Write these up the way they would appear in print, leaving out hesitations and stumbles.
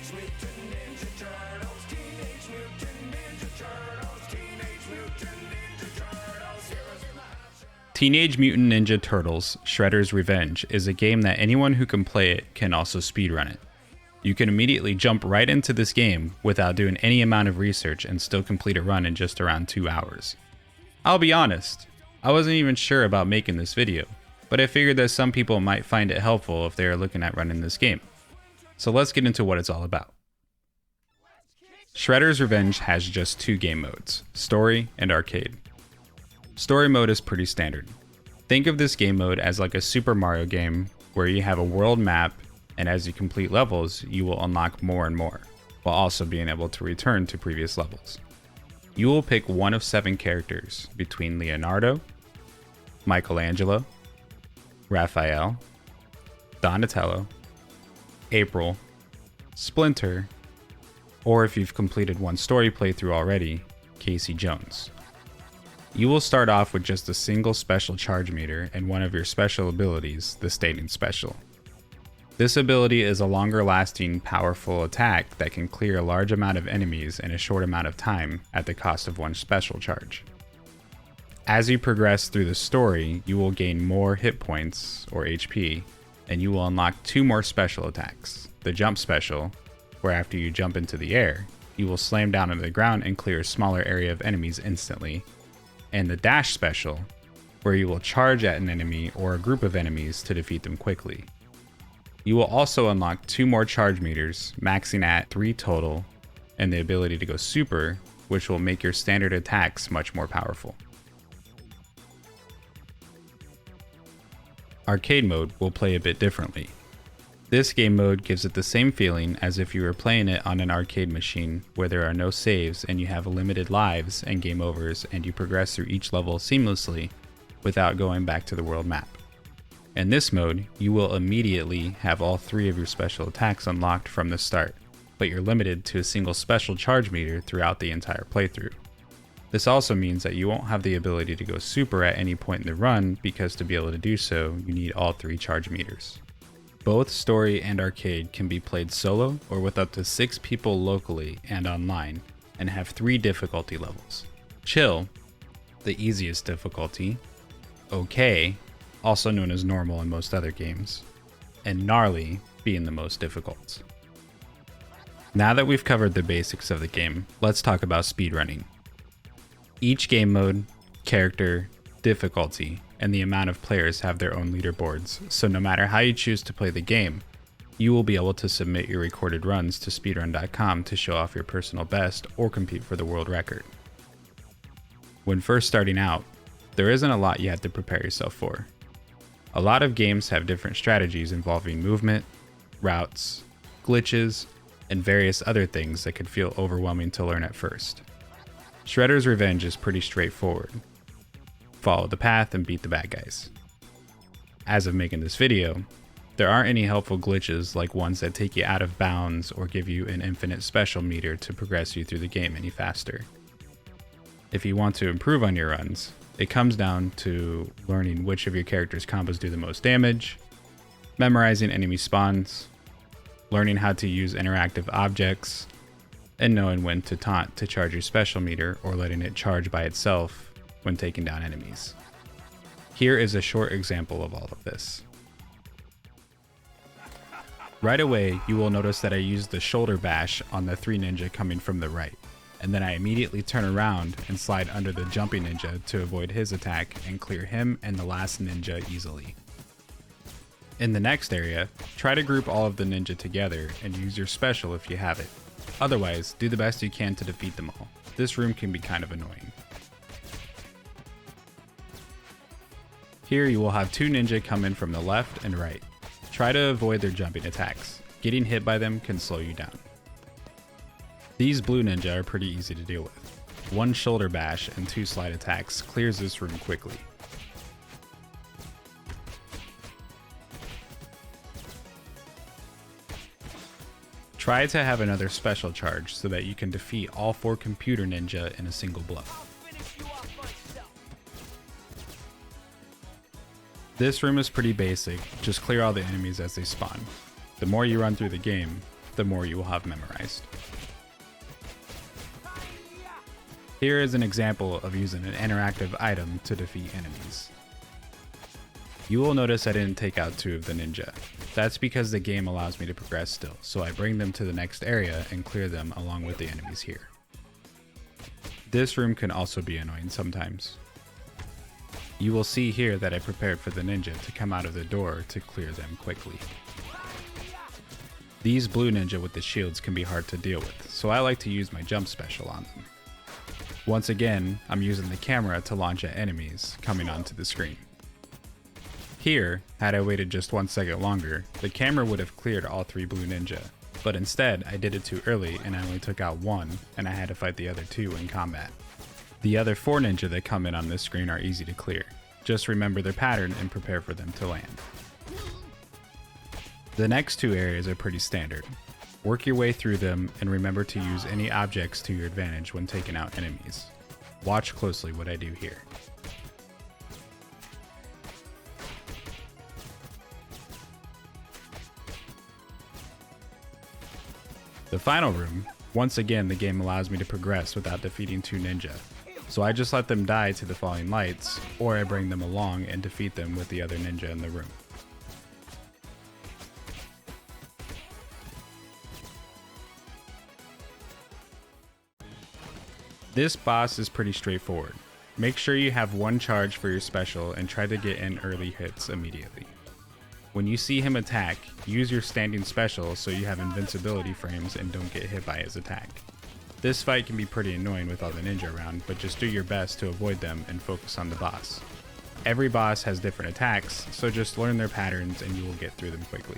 Teenage Mutant Ninja Turtles, Teenage Mutant Ninja Turtles, Teenage Mutant Ninja Turtles, heroes in the house. Teenage Mutant Ninja Turtles Shredder's Revenge is a game that anyone who can play it can also speedrun it. You can immediately jump right into this game without doing any amount of research and still complete a run in just around 2 hours. I'll be honest, I wasn't even sure about making this video, but I figured that some people might find it helpful if they are looking at running this game. So let's get into what it's all about. Shredder's Revenge has just 2 game modes, Story and Arcade. Story mode is pretty standard. Think of this game mode as like a Super Mario game where you have a world map, and as you complete levels, you will unlock more and more, while also being able to return to previous levels. You will pick one of 7 characters between Leonardo, Michelangelo, Raphael, Donatello, April, Splinter, or if you've completed one story playthrough already, Casey Jones. You will start off with just a single special charge meter and one of your special abilities, the Staining Special. This ability is a longer lasting, powerful attack that can clear a large amount of enemies in a short amount of time at the cost of one special charge. As you progress through the story, you will gain more hit points, or HP, and you will unlock 2 more special attacks. The Jump Special, where after you jump into the air, you will slam down into the ground and clear a smaller area of enemies instantly, and the Dash Special, where you will charge at an enemy or a group of enemies to defeat them quickly. You will also unlock 2 more charge meters, maxing at 3 total, and the ability to go super, which will make your standard attacks much more powerful. Arcade mode will play a bit differently. This game mode gives it the same feeling as if you were playing it on an arcade machine where there are no saves and you have limited lives and game overs, and you progress through each level seamlessly without going back to the world map. In this mode, you will immediately have all 3 of your special attacks unlocked from the start, but you're limited to a single special charge meter throughout the entire playthrough. This also means that you won't have the ability to go super at any point in the run, because to be able to do so, you need all 3 charge meters. Both Story and Arcade can be played solo or with up to 6 people locally and online, and have 3 difficulty levels. Chill, the easiest difficulty, Okay, also known as normal in most other games, and gnarly being the most difficult. Now that we've covered the basics of the game, let's talk about speedrunning. Each game mode, character, difficulty, and the amount of players have their own leaderboards, so no matter how you choose to play the game, you will be able to submit your recorded runs to speedrun.com to show off your personal best or compete for the world record. When first starting out, there isn't a lot you have to prepare yourself for. A lot of games have different strategies involving movement, routes, glitches, and various other things that could feel overwhelming to learn at first. Shredder's Revenge is pretty straightforward. Follow the path and beat the bad guys. As of making this video, there aren't any helpful glitches like ones that take you out of bounds or give you an infinite special meter to progress you through the game any faster. If you want to improve on your runs, it comes down to learning which of your character's combos do the most damage, memorizing enemy spawns, learning how to use interactive objects, and knowing when to taunt to charge your special meter or letting it charge by itself when taking down enemies. Here is a short example of all of this. Right away, you will notice that I used the shoulder bash on the 3 ninja coming from the right, and then I immediately turn around and slide under the jumping ninja to avoid his attack and clear him and the last ninja easily. In the next area, try to group all of the ninja together and use your special if you have it. Otherwise, do the best you can to defeat them all. This room can be kind of annoying. Here you will have 2 ninja come in from the left and right. Try to avoid their jumping attacks. Getting hit by them can slow you down. These blue ninja are pretty easy to deal with. 1 shoulder bash and 2 slide attacks clears this room quickly. Try to have another special charge so that you can defeat all 4 computer ninja in a single blow. This room is pretty basic, just clear all the enemies as they spawn. The more you run through the game, the more you will have memorized. Here is an example of using an interactive item to defeat enemies. You will notice I didn't take out 2 of the ninja. That's because the game allows me to progress still, so I bring them to the next area and clear them along with the enemies here. This room can also be annoying sometimes. You will see here that I prepared for the ninja to come out of the door to clear them quickly. These blue ninja with the shields can be hard to deal with, so I like to use my jump special on them. Once again, I'm using the camera to launch at enemies coming onto the screen. Here, had I waited just 1 second longer, the camera would have cleared all 3 blue ninja, but instead I did it too early and I only took out 1 and I had to fight the other 2 in combat. The other 4 ninja that come in on this screen are easy to clear. Just remember their pattern and prepare for them to land. The next 2 areas are pretty standard. Work your way through them and remember to use any objects to your advantage when taking out enemies. Watch closely what I do here. The final room, once again the game allows me to progress without defeating 2 ninja, so I just let them die to the falling lights, or I bring them along and defeat them with the other ninja in the room. This boss is pretty straightforward. Make sure you have 1 charge for your special and try to get in early hits immediately. When you see him attack, use your standing special so you have invincibility frames and don't get hit by his attack. This fight can be pretty annoying with all the ninja around, but just do your best to avoid them and focus on the boss. Every boss has different attacks, so just learn their patterns and you will get through them quickly.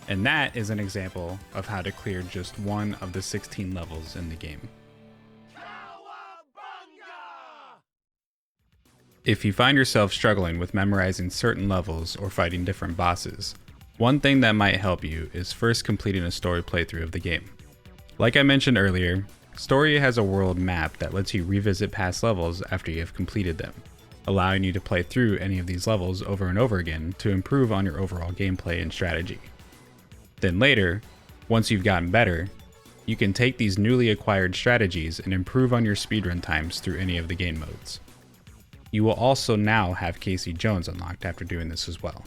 And that is an example of how to clear just 1 of the 16 levels in the game. If you find yourself struggling with memorizing certain levels or fighting different bosses, one thing that might help you is first completing a story playthrough of the game. Like I mentioned earlier, Story has a world map that lets you revisit past levels after you have completed them, allowing you to play through any of these levels over and over again to improve on your overall gameplay and strategy. Then later, once you've gotten better, you can take these newly acquired strategies and improve on your speedrun times through any of the game modes. You will also now have Casey Jones unlocked after doing this as well.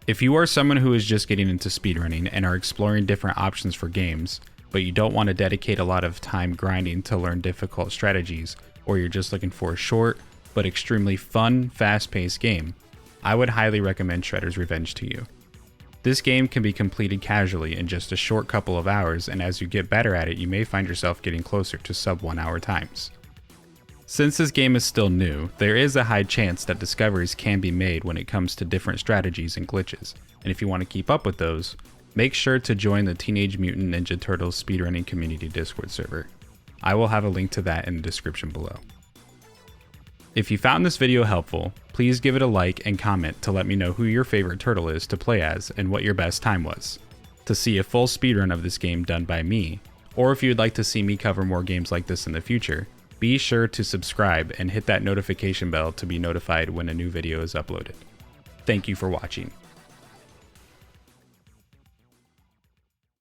If you are someone who is just getting into speedrunning and are exploring different options for games, but you don't want to dedicate a lot of time grinding to learn difficult strategies, or you're just looking for a short but extremely fun, fast-paced game, I would highly recommend Shredder's Revenge to you. This game can be completed casually in just a short couple of hours, and as you get better at it, you may find yourself getting closer to sub 1 hour times. Since this game is still new, there is a high chance that discoveries can be made when it comes to different strategies and glitches, and if you want to keep up with those, make sure to join the Teenage Mutant Ninja Turtles Speedrunning Community Discord server. I will have a link to that in the description below. If you found this video helpful, please give it a like and comment to let me know who your favorite turtle is to play as and what your best time was. To see a full speedrun of this game done by me, or if you would like to see me cover more games like this in the future, be sure to subscribe and hit that notification bell to be notified when a new video is uploaded. Thank you for watching.